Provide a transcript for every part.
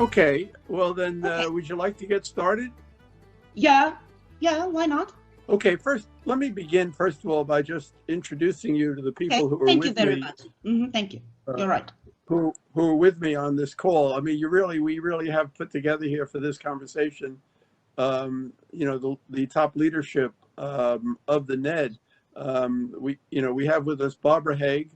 Okay, well then, Okay. would you like to get started? Yeah, why not? Okay, first, let me begin, first of all, by just introducing you to the Okay, people who are thank you with very me, much. Thank you. uh, You're right. who are with me on this call. I mean, we really have put together here for this conversation, the top leadership of the NED. We have with us Barbara Haig,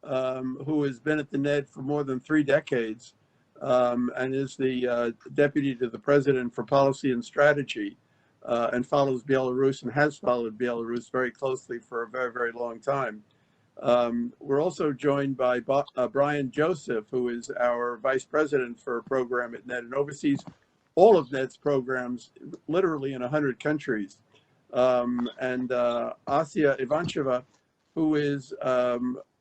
who has been at the NED for more than 3 decades, and is the deputy to the president for policy and strategy, and follows Belarus and has followed Belarus very closely for a very, very long time. We're also joined by Brian Joseph, who is our vice president for a program at NED and oversees all of NED's programs, literally in 100 countries. And Asya Ivancheva, who is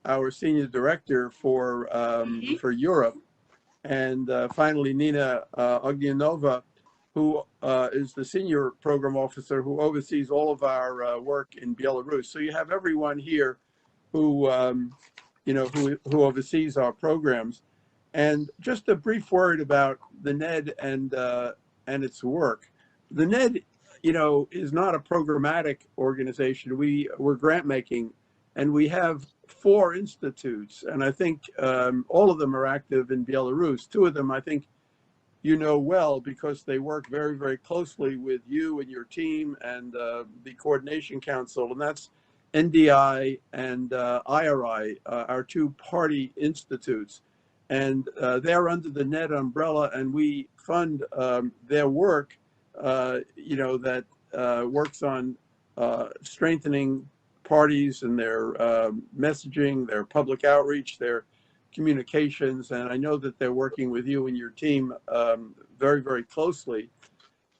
our senior director for Europe, and finally Nina Ognyanova, who is the senior program officer who oversees all of our work in Belarus. So you have everyone here who who oversees our programs. And just a brief word about the NED and its work. The NED, is not a programmatic organization. We're grant making, and we have 4 institutes, and I think all of them are active in Belarus. 2 of them, I think, well, because they work very, very closely with you and your team and the Coordination Council, and that's NDI and IRI, our 2 party institutes. And they're under the NED umbrella, and we fund their work, that works on strengthening parties and their messaging, their public outreach, their communications. And I know that they're working with you and your team very, very closely.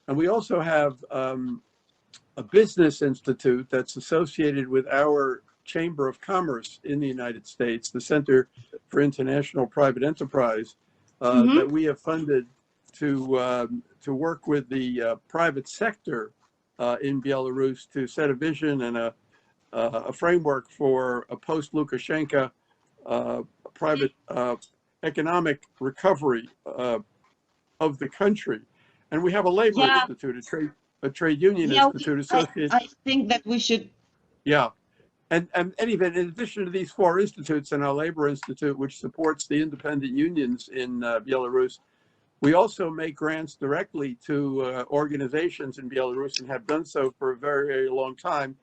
And we also have a business institute that's associated with our Chamber of Commerce in the United States, the Center for International Private Enterprise, that we have funded to work with the private sector in Belarus to set a vision and a framework for a post-Lukashenko private economic recovery of the country. And we have a labor institute, a trade union institute associated. I think that we should. Yeah. And even in addition to these 4 institutes and our labor institute, which supports the independent unions in Belarus, we also make grants directly to organizations in Belarus and have done so for a very, very long time.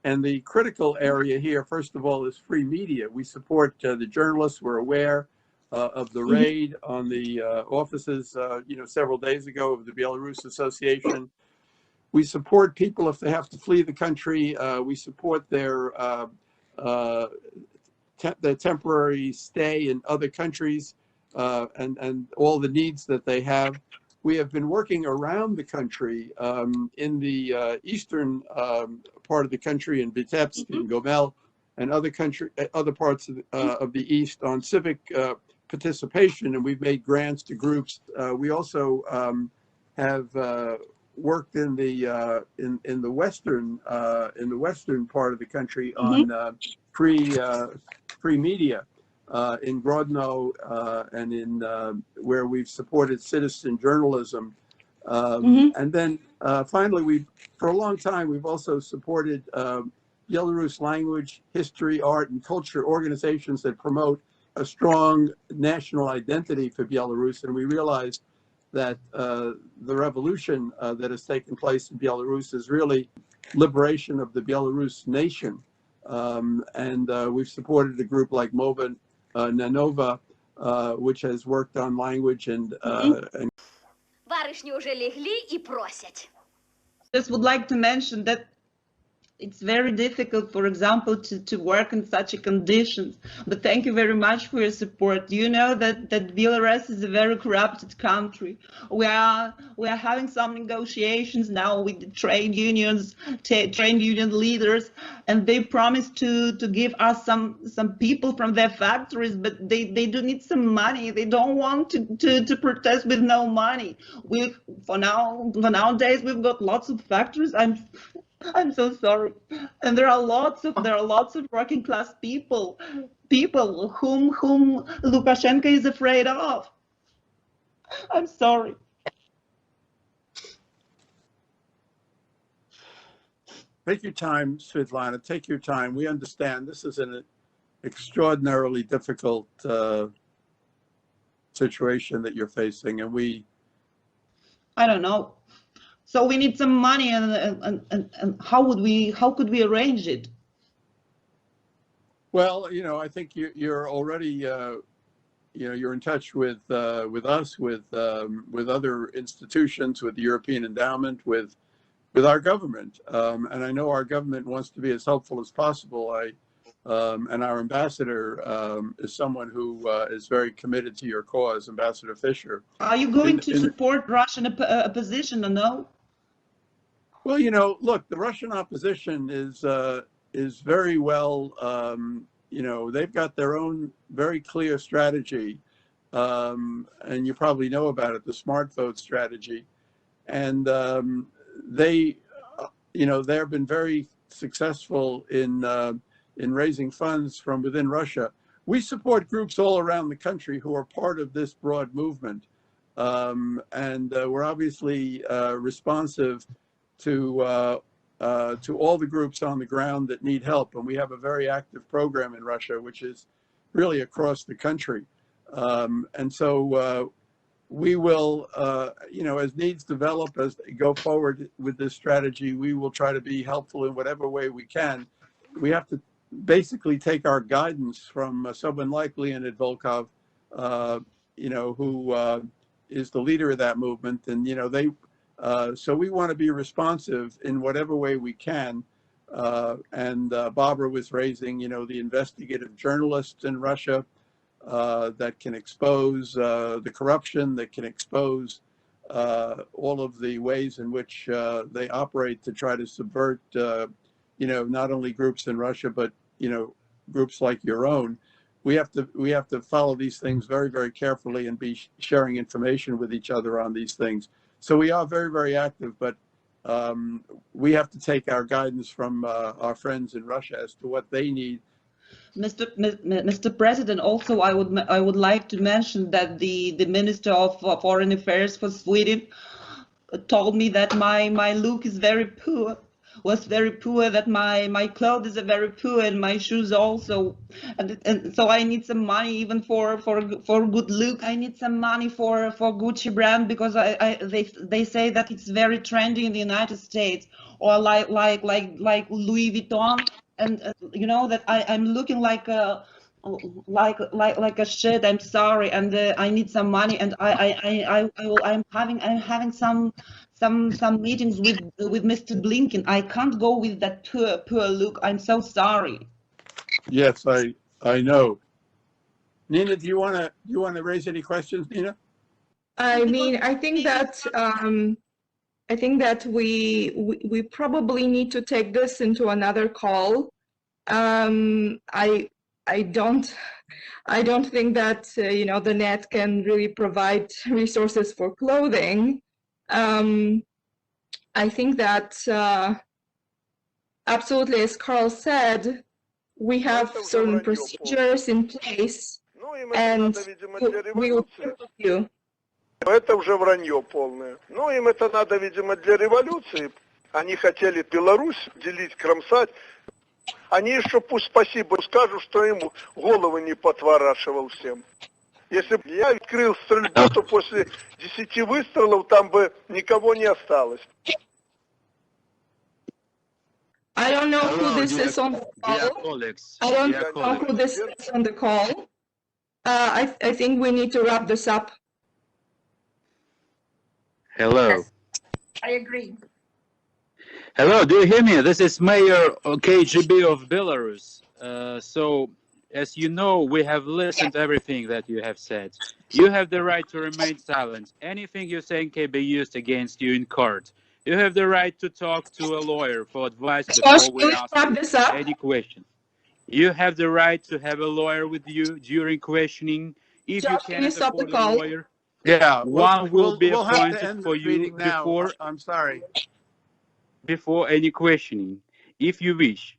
And the critical area here, first of all, is free media. We support the journalists. We're aware of the raid on the offices, several days ago of the Belarus Association. We support people if they have to flee the country. We support their temporary stay in other countries and all the needs that they have. We have been working around the country in the eastern part of the country, in Vitebsk, in Gomel, and other parts of the east on civic participation, and we've made grants to groups. We also have worked in the western part of the country on free media in Grodno and in where we've supported citizen journalism. And then finally, for a long time, we've also supported Belarus language, history, art, and culture organizations that promote a strong national identity for Belarus. And we realized that the revolution that has taken place in Belarus is really liberation of the Belarus nation. And we've supported a group like Mova Nanova, which has worked on language and Барышни уже легли и просят. Just would like to mention that it's very difficult, for example, to work in such conditions. But thank you very much for your support. You know that Belarus is a very corrupted country. We are having some negotiations now with the trade unions, trade union leaders, and they promised to give us some people from their factories, but they do need some money. They don't want to protest with no money. For nowadays we've got lots of factories. I'm so sorry, and there are lots of working class people whom Lukashenko is afraid of. I'm sorry. Take your time, Svetlana. Take your time. We understand this is an extraordinarily difficult situation that you're facing, and I don't know. So we need some money, and how could we arrange it? well, I think you're already, you're in touch with us, with other institutions, with the European Endowment, with our government, and I know our government wants to be as helpful as possible. And our ambassador is someone who is very committed to your cause, Ambassador Fisher. Are you going to support Russian opposition or no? Well, look, the Russian opposition is very well, they've got their own very clear strategy, and you probably know about it, the smart vote strategy. And they've been very successl in raising funds from within Russia. We support groups all around the country who are part of this broad movement. And we're obviously responsive to all the groups on the ground that need help. And we have a very active program in Russia, which is really across the country. And so we will, as needs develop, as they go forward with this strategy, we will try to be helpful in whatever way we can. We have to basically take our guidance from someone like Leonid Volkov, who is the leader of that movement. And, so we want to be responsive in whatever way we can. And Barbara was raising, the investigative journalists in Russia that can expose the corruption, that can expose all of the ways in which they operate to try to subvert, not only groups in Russia, but, groups like your own. We have to follow these things very, very carefully and be sharing information with each other on these things. So we are very, very active, but we have to take our guidance from our friends in Russia as to what they need. Mr. President, also I would like to mention that the Minister of Foreign Affairs for Sweden told me that my look is very poor, that my clothes are very poor, and my shoes also, and so I need some money even for good look. I need some money for Gucci brand, because they say that it's very trendy in the United States, or like Louis Vuitton, and that I'm looking like a shit. I'm sorry, and I need some money, and I'm having some meetings with Mr. Blinken. I can't go with that poor look. I'm so sorry. Yes, I know. Nina, do you want to raise any questions, Nina? I mean, I think that we probably need to take this into another call. I don't think that the net can really provide resources for clothing. I think that absolutely, as Carl said, we have certain procedures in place, and we will help you. Это уже вранье полное. Ну, им это надо, видимо, для революции. Они хотели Беларусь делить, кромсать. Они еще пусть спасибо скажут, что ему головы не потворачивал всем. Если бы я открыл стрельбу, то после 10 выстрелов там бы никого не осталось. I don't know who this is on the call. I don't know who this is on the call. I think we need to wrap this up. Hello. Yes, I agree. Hello, do you hear me? This is Mayor KGB of Belarus. So, as you know, we have listened to everything that you have said. You have the right to remain silent. Anything you say can be used against you in court. You have the right to talk to a lawyer for advice before we ask any question. You have the right to have a lawyer with you during questioning. If you can't afford a lawyer, yeah, one will be appointed for you before. I'm sorry. Before any questioning, if you wish.